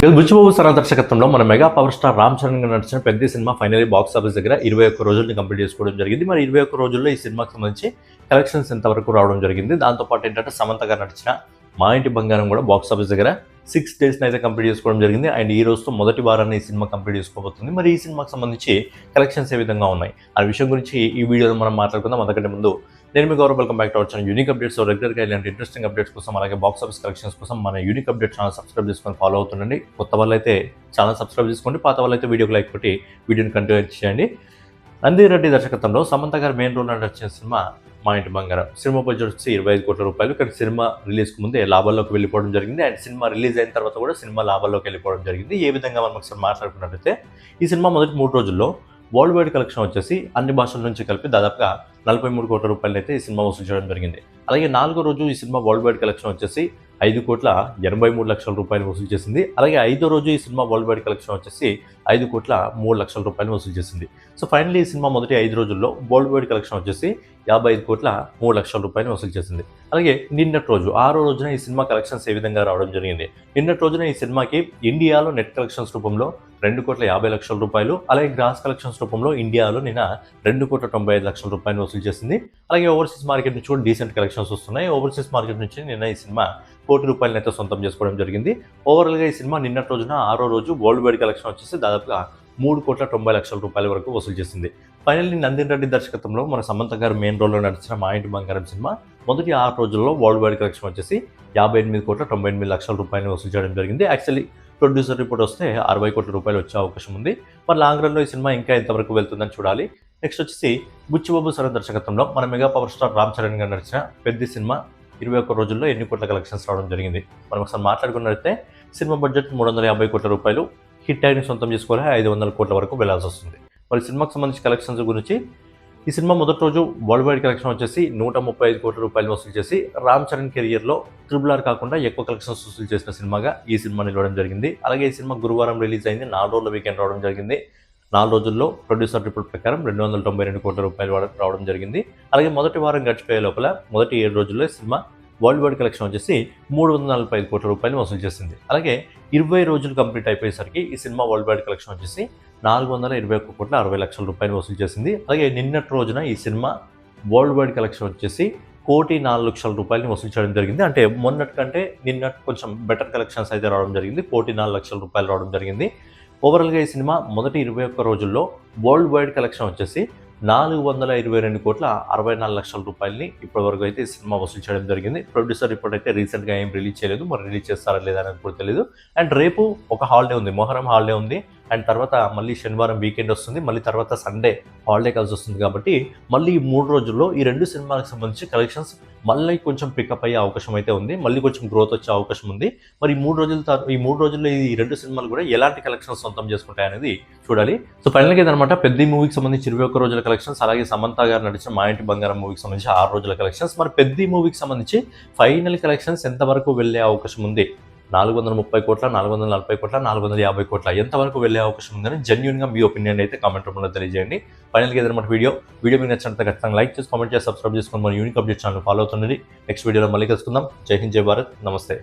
బుచ్చిబాబు సరా దర్శకత్వంలో మన mega power star Ram Charan గారు నడిచిన పెద్ద సినిమా ఫైనలీ బాక్స్ ఆఫీస్ దగ్గర 21 రోజుల్ని కంప్లీట్ చేసుకోవడం జరిగింది. మరి 21 రోజుల్లో ఈ సినిమాకి సంబంధించి కలెక్షన్స్ ఎంతవరకు రావడం జరిగింది. దాంతోపాటు ఏంటంటే సమంత గారు నడిచిన మా ఇంటి బంగారం కూడా బాక్స్ ఆఫీస్ దగ్గర 6 డేస్ని అయితే కంప్లీట్ చేసుకోవడం జరిగింది. అండ్ ఈ రోజుతో మొదటి వారాన్ని ఈ సినిమా కంప్లీట్ చేసుకోబోతుంది. మరి ఈ సినిమాకి సంబంధించి కలెక్షన్స్ ఏ విధంగా ఉన్నాయి ఆ విషయం గురించి ఈ వీడియోలో మనం మాట్లాడుకుందాం. అంతకంటే ముందు నేను మీ Gaurav, welcome back to our channel unique updates. రెగ్యులర్గా ఇలాంటి ఇంట్రెస్టింగ్ అప్డేట్స్ కోసం అలాగే బాక్స్ ఆఫీస్ కలెక్షన్స్ కోసం మన యూనిక్ అప్డేట్ ఛానల్ సబ్స్క్రైబ్ చేసుకొని ఫాలో అవుతుండండి. కొత్త వాళ్ళు అయితే ఛానల్ సబ్స్క్రైబ్ చేసుకోండి, పాత వాళ్ళు అయితే వీడియోకి లైక్ కొట్టి వీడియోని కంటిన్యూ చేయండి. నంది రెడ్డి దర్శకత్వంలో సమంత గారు మెయిన్ రోల్ నడిచిన సినిమా మా ఇంటి బంగారం. సినిమా బడ్జెట్ వచ్చి 25 కోట్ల రూపాయలు. కానీ సినిమా రిలీజ్కి ముందే లాభాల్లోకి వెళ్ళిపోవడం జరిగింది. అండ్ సినిమా రిలీజ్ అయిన తర్వాత కూడా సినిమా లాభాల్లోకి వెళ్ళిపోవడం జరిగింది. ఏ విధంగా మనం ఒకసారి మాట్లాడుకున్నట్లయితే ఈ సినిమా మొదటి 3 రోజుల్లో వరల్డ్ వైడ్ కలెక్షన్ వచ్చేసి అన్ని భాషల నుంచి కలిపి దాదాపుగా 43 కోట్ల రూపాయలు అయితే ఈ సినిమా వసూలు చేయడం జరిగింది. అలాగే 4వ రోజు ఈ సినిమా వరల్డ్ వైడ్ కలెక్షన్ వచ్చేసి 5,83,00,000 రూపాయలు వసూలు చేసింది. అలాగే 5వ రోజు ఈ సినిమా వరల్డ్ వైడ్ కలెక్షన్ వచ్చేసి 5,03,00,000 రూపాయలు వసూలు చేసింది. సో ఫైనల్లీ ఈ సినిమా మొదటి 5 రోజుల్లో వరల్డ్ వైడ్ కలెక్షన్ వచ్చేసి 55,03,00,000 రూపాయలు వసూలు చేసింది. అలాగే నిన్నటి రోజు 6వ రోజున ఈ సినిమా కలెక్షన్స్ ఏ విధంగా రావడం జరిగింది. నిన్నటి రోజున ఈ సినిమాకి ఇండియాలో నెట్ కలెక్షన్స్ రూపంలో 2,50,00,000 రూపాయలు, అలాగే గ్రాస్ కలెక్షన్స్ రూపంలో ఇండియాలో నిన్న 2,95,00,000 రూపాయలు వసూలు చేసింది. అలాగే ఓవర్సీస్ మార్కెట్ నుంచి కూడా డీసెంట్ కలెక్షన్స్ వస్తున్నాయి. ఓవర్సీస్ మార్కెట్ నుంచి నిన్న ఈ సినిమా 1 కోటి రూపాయలను అయితే సొంతం చేసుకోవడం జరిగింది. ఓవరాల్గా ఈ సినిమా నిన్నటి రోజున 6వ రోజు వరల్డ్ వైడ్ కలెక్షన్ వచ్చేసి దాదాపుగా 3,90,00,000 రూపాయల వరకు వసూలు చేసింది. ఫైనల్లీ నంది రెడ్డి దర్శకత్వంలో మన సమంత గారు మెయిన్ రోల్లో నడిచిన మా ఇంటి బంగారం సినిమా మొదటి 6 రోజుల్లో వరల్డ్ వైడ్ కలెక్షన్ వచ్చేసి 58,98,00,000 రూపాయలు వసూలు చేయడం జరిగింది. యాక్చువల్లీ ప్రొడ్యూసర్ రిపోర్ట్ వస్తే 60 కోట్ల రూపాయలు వచ్చే అవకాశం ఉంది. మరి లాంగ్ రన్లో ఈ సినిమా ఇంకా ఎంతవరకు వెళ్తుందని చూడాలి. నెక్స్ట్ వచ్చేసి బుచ్చిబాబు సరా దర్శకత్వంలో మన mega power star Ram Charan గారు నడిచిన పెద్ద సినిమా 21 రోజుల్లో ఎన్ని కోట్ల కలెక్షన్స్ రావడం జరిగింది. మనం ఒకసారి మాట్లాడుకున్నట్లయితే సినిమా బడ్జెట్ 350 కోట్ల రూపాయలు. హిట్ అయిన సొంతం చేసుకోవాలి 500 కోట్ల వరకు వెళ్లాల్సి వస్తుంది. మరి సినిమాకి సంబంధించి కలెక్షన్స్ గురించి ఈ సినిమా మొదటి రోజు వరల్డ్ వైడ్ కలెక్షన్ వచ్చేసి 135 కోట్ల రూపాయలు వసూలు చేసి రామ్ చరణ్ కెరియర్లో RRR కాకుండా ఎక్కువ కలెక్షన్స్ వసూలు చేసిన సినిమాగా ఈ సినిమా నిలవడం జరిగింది. అలాగే ఈ సినిమా గురువారం రిలీజ్ అయింది. 4 రోజుల వీకెండ్ రావడం జరిగింది. 4 రోజుల్లో ప్రొడ్యూసర్ రిపోర్ట్ ప్రకారం 292 కోట్ల రూపాయలు రావడం జరిగింది. అలాగే మొదటి వారం గడిచిపోయే లోపల మొదటి 7 రోజుల్లో సినిమా వరల్డ్ వైడ్ కలెక్షన్ వచ్చేసి 345 కోట్ల రూపాయలు వసూలు చేసింది. అలాగే 20 రోజులు కంప్లీట్ అయిపోయేసరికి ఈ సినిమా వరల్డ్ వైడ్ కలెక్షన్ వచ్చేసి 421,60,00,000 రూపాయలు వసూలు చేసింది. అలాగే నిన్నటి రోజున ఈ సినిమా వరల్డ్ వైడ్ కలెక్షన్ వచ్చేసి 1,04,00,000 రూపాయలని వసూలు చేయడం జరిగింది. అంటే మొన్నటి కంటే నిన్న కొంచెం బెటర్ కలెక్షన్స్ అయితే రావడం జరిగింది. 1,04,00,000 రూపాయలు రావడం జరిగింది. ఓవరాల్గా ఈ సినిమా మొదటి 21 రోజుల్లో వరల్డ్ వైడ్ కలెక్షన్ వచ్చేసి 422,64,00,000 రూపాయలని ఇప్పటివరకు అయితే ఈ సినిమా వసూలు చేయడం జరిగింది. ప్రొడ్యూసర్ రిపోర్ట్ అయితే రీసెంట్గా ఏం రిలీజ్ చేయలేదు. మరి రిలీజ్ చేస్తారా లేదా అనేది కూడా తెలియదు. అండ్ రేపు ఒక హాలిడే ఉంది, మొహరం హాలిడే ఉంది. అండ్ తర్వాత మళ్ళీ శనివారం వీకెండ్ వస్తుంది, మళ్ళీ తర్వాత సండే హాలిడే కలిసి వస్తుంది. కాబట్టి మళ్ళీ ఈ 3 రోజుల్లో ఈ 2 సినిమాలకు సంబంధించి కలెక్షన్స్ మళ్ళీ కొంచెం పికప్ అయ్యే అవకాశం అయితే ఉంది. మళ్ళీ కొంచెం గ్రోత్ వచ్చే అవకాశం ఉంది. మరి ఈ 3 రోజుల్లో ఈ 2 సినిమాలు కూడా ఎలాంటి కలెక్షన్స్ సొంతం చేసుకుంటాయి అనేది చూడాలి. సో ఫైనల్గా ఏదన్నమాట పెద్ద మూవీకి సంబంధించి 21 రోజుల కలెక్షన్స్, అలాగే సమంత గారు నడిచిన మా ఇంటి బంగారం మూవీకి సంబంధించి 6 రోజుల కలెక్షన్స్. మరి పెద్ద మూవీకి సంబంధించి ఫైనల్ కలెక్షన్స్ ఎంతవరకు వెళ్ళే అవకాశం ఉంది? 430 కోట్ల, 440 కోట్ల, 450 కోట్ల ఎంతవరకు వెళ్ళే అవకాశం ఉందని జెన్యూన్గా మీ ఒపీనియన్ అయితే కామెంట్ రూపంలో తెలియజేయండి. ఫైనల్గా ఏదైనా వీడియో మీకు నచ్చినట్లయితే ఖచ్చితంగా లైక్ చేసి, కామెంట్ చేసి, సబ్స్క్రైబ్ చేసుకొని మన యూనిక్ అప్డేట్ ఛానల్ ఫాలో అవుతుండండి. నెక్స్ట్ వీడియోలో మళ్ళీ కలుసుకుందాం. జై హింద్, జై భారత్, నమస్తే.